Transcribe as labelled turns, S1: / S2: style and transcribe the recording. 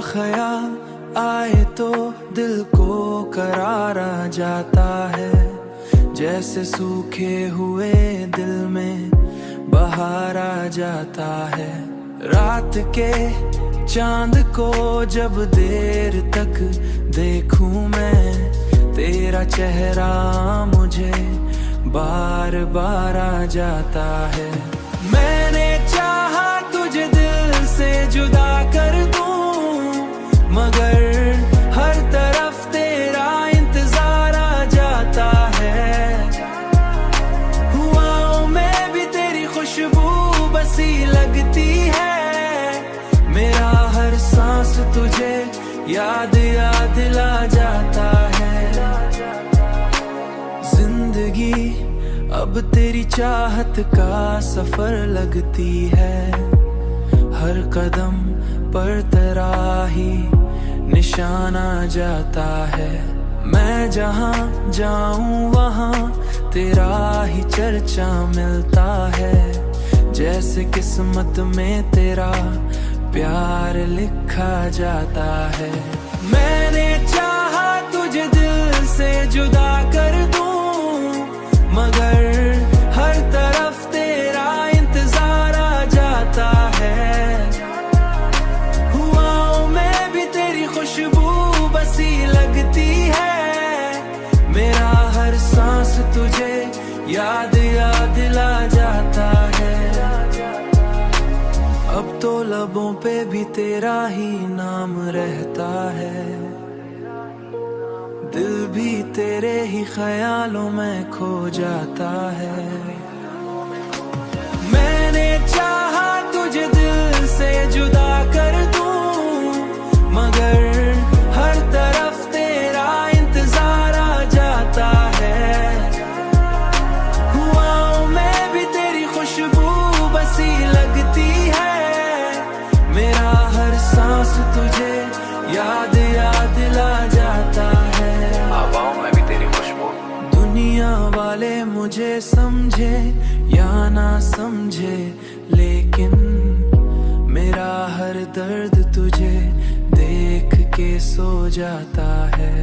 S1: ख्याल आए तो दिल को करार आ जाता है, जैसे सूखे हुए दिल में बहार आ जाता है। रात के चांद को जब देर तक देखूं मैं, तेरा चेहरा मुझे बार बार आ जाता है। मैंने चाहा तुझे दिल से जुदा कर दूं, मगर हर तरफ तेरा इंतजार आ जाता है। हुआओं में भी तेरी खुशबू बसी लगती है, मेरा हर सांस तुझे याद याद ला जाता है। जिंदगी अब तेरी चाहत का सफर लगती है, हर कदम पर तेरा ही निशान आ जाता है। मैं जहाँ जाऊँ वहाँ तेरा ही चर्चा मिलता है, जैसे किस्मत में तेरा प्यार लिखा जाता है। मैंने चाहा तुझे दिल से जुदा कर दूं, मगर हर तरफ तेरा इंतजार आ जाता है। हुआओं में भी तेरी खुशबू बसी लगती है, मेरा हर सांस तुझे याद याद ला जाता है। अब तो लबों पे भी तेरा ही नाम रहता है, दिल भी तेरे ही ख्यालों में खो जाता है। मैंने चाहा तुझे दिल से जुदा कर दूं, मगर हर तरफ तेरा इंतजार आ जाता है। हुआओं में भी तेरी खुशबू बसी लगती है, मेरा हर सांस तुझे याद याद ला जाता है।
S2: हवाओं में भी तेरी खुशबू।
S1: दुनिया वाले मुझे समझे या ना समझे, लेकिन मेरा हर दर्द तुझे देख के सो जाता है।